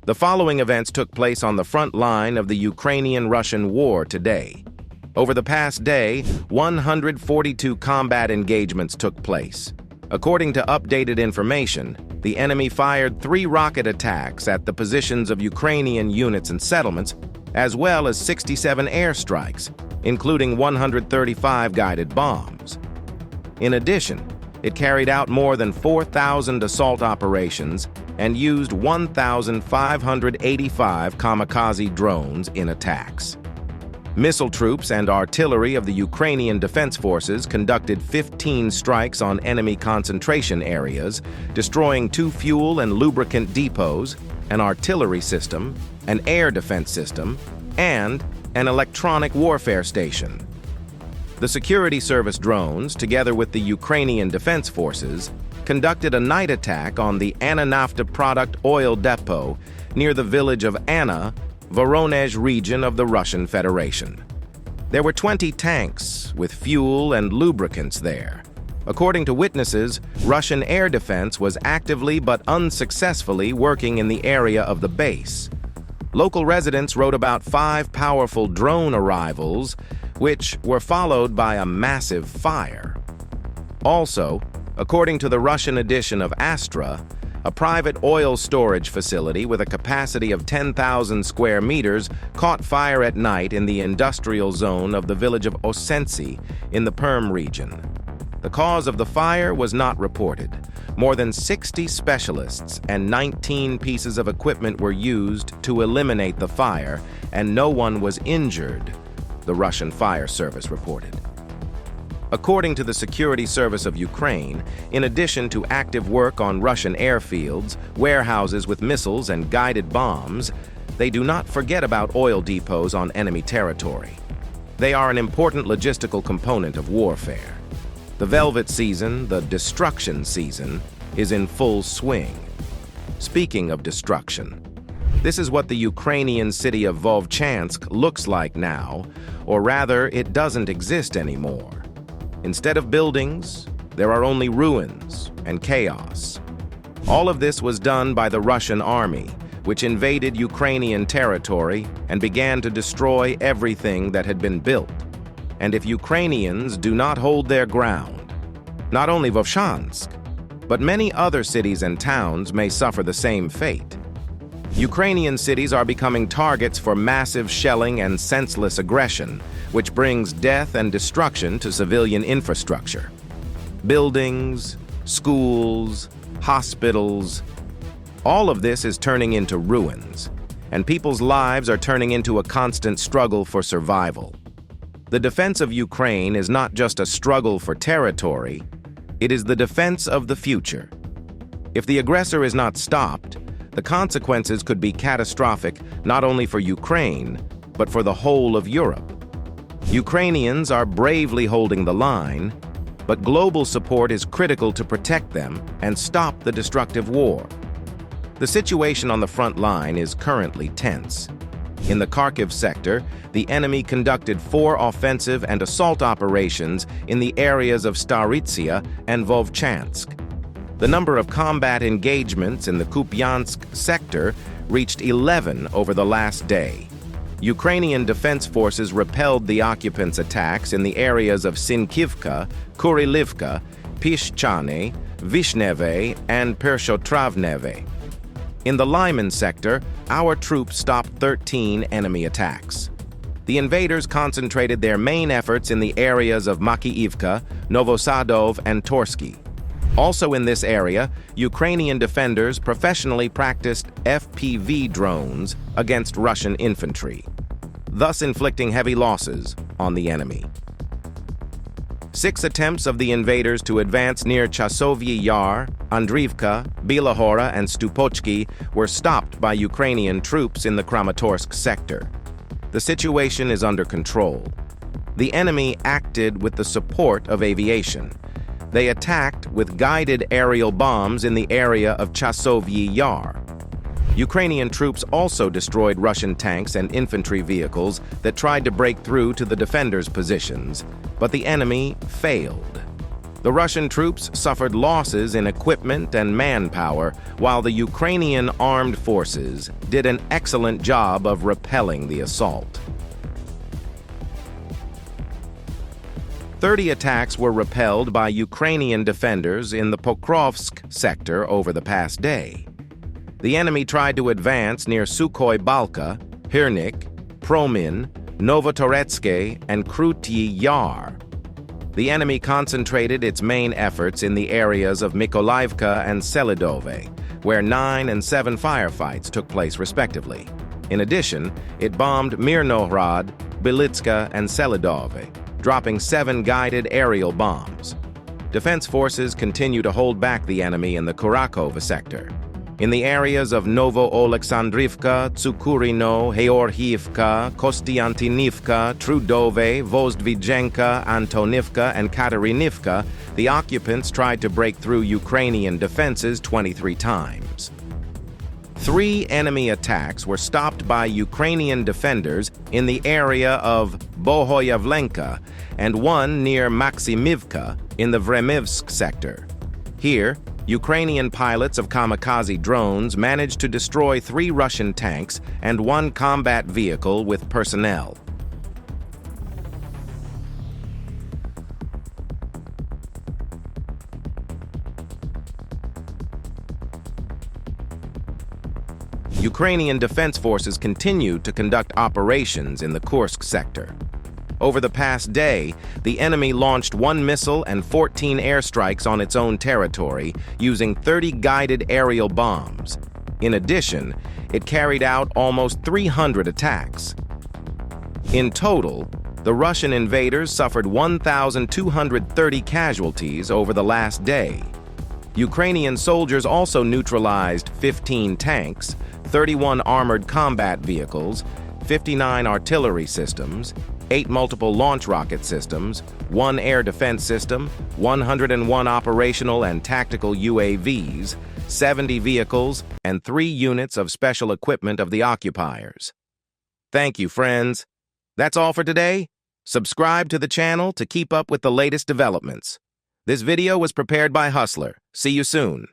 The following events took place on the front line of the Ukrainian-Russian war today. Over the past day, 142 combat engagements took place. According to updated information, the enemy fired 3 rocket attacks at the positions of Ukrainian units and settlements, as well as 67 airstrikes, including 135 guided bombs. In addition, it carried out more than 4,000 assault operations and used 1,585 kamikaze drones in attacks. Missile troops and artillery of the Ukrainian Defense Forces conducted 15 strikes on enemy concentration areas, destroying 2 fuel and lubricant depots, an artillery system, an air defense system, and an electronic warfare station. The security service drones, together with the Ukrainian Defense Forces, conducted a night attack on the Annanafteprodukt oil depot near the village of Anna, Voronezh region of the Russian Federation. There were 20 tanks with fuel and lubricants there. According to witnesses, Russian air defense was actively but unsuccessfully working in the area of the base. Local residents wrote about 5 powerful drone arrivals, which were followed by a massive fire. Also, according to the Russian edition of Astra, a private oil storage facility with a capacity of 10,000 square meters caught fire at night in the industrial zone of the village of Voronezh in the Perm region. The cause of the fire was not reported. More than 60 specialists and 19 pieces of equipment were used to eliminate the fire, and no one was injured, the Russian Fire Service reported. According to the Security Service of Ukraine, in addition to active work on Russian airfields, warehouses with missiles and guided bombs, they do not forget about oil depots on enemy territory. They are an important logistical component of warfare. The velvet season, the destruction season, is in full swing. Speaking of destruction, this is what the Ukrainian city of Voronezh looks like now, or rather, it doesn't exist anymore. Instead of buildings, there are only ruins and chaos. All of this was done by the Russian army, which invaded Ukrainian territory and began to destroy everything that had been built. And if Ukrainians do not hold their ground, not only Voronezh, but many other cities and towns may suffer the same fate. Ukrainian cities are becoming targets for massive shelling and senseless aggression, which brings death and destruction to civilian infrastructure. Buildings, schools, hospitals, all of this is turning into ruins, and people's lives are turning into a constant struggle for survival. The defense of Ukraine is not just a struggle for territory, it is the defense of the future. If the aggressor is not stopped, the consequences could be catastrophic not only for Ukraine, but for the whole of Europe. Ukrainians are bravely holding the line, but global support is critical to protect them and stop the destructive war. The situation on the front line is currently tense. In the Kharkiv sector, the enemy conducted 4 offensive and assault operations in the areas of Staritsia and Voronezh. The number of combat engagements in the Kupiansk sector reached 11 over the last day. Ukrainian Defense Forces repelled the occupants' attacks in the areas of Sinkivka, Kurilivka, Pishchane, Vishneve, and Pershotravneve. In the Lyman sector, our troops stopped 13 enemy attacks. The invaders concentrated their main efforts in the areas of Makiivka, Novosadov, and Torsky. Also in this area, Ukrainian defenders professionally practiced FPV drones against Russian infantry, thus inflicting heavy losses on the enemy. 6 attempts of the invaders to advance near Chasovyi Yar, Andriivka, Bilahora, and Stupochki were stopped by Ukrainian troops in the Kramatorsk sector. The situation is under control. The enemy acted with the support of aviation. They attacked with guided aerial bombs in the area of Chasovyi Yar. Ukrainian troops also destroyed Russian tanks and infantry vehicles that tried to break through to the defenders' positions, but the enemy failed. The Russian troops suffered losses in equipment and manpower, while the Ukrainian armed forces did an excellent job of repelling the assault. 30 attacks were repelled by Ukrainian defenders in the Pokrovsk sector over the past day. The enemy tried to advance near Sukhoi Balka, Hirnik, Promin, Novotoretske, and Krutyi Yar. The enemy concentrated its main efforts in the areas of Mykolaiivka and Selidove, where 9 and 7 firefights took place respectively. In addition, it bombed Mirnohrad, Belitska, and Selidove, dropping 7 guided aerial bombs. Defense forces continue to hold back the enemy in the Kurakova sector. In the areas of Novo-Oleksandrivka, Tsukurino, Georgiivka, Kostiantynivka, Trudove, Vozdvijenka, Antonivka, and Katarinivka, the occupants tried to break through Ukrainian defenses 23 times. 3 enemy attacks were stopped by Ukrainian defenders in the area of Bohoyavlenka and 1 near Maksimivka in the Vremivsk sector. Here, Ukrainian pilots of kamikaze drones managed to destroy 3 Russian tanks and 1 combat vehicle with personnel. Ukrainian Defense Forces continue to conduct operations in the Kursk sector. Over the past day, the enemy launched 1 missile and 14 airstrikes on its own territory using 30 guided aerial bombs. In addition, it carried out almost 300 attacks. In total, the Russian invaders suffered 1,230 casualties over the last day. Ukrainian soldiers also neutralized 15 tanks, 31 armored combat vehicles, 59 artillery systems, 8 multiple launch rocket systems, 1 air defense system, 101 operational and tactical UAVs, 70 vehicles, and 3 units of special equipment of the occupiers. Thank you, friends. That's all for today. Subscribe to the channel to keep up with the latest developments. This video was prepared by Hustler. See you soon.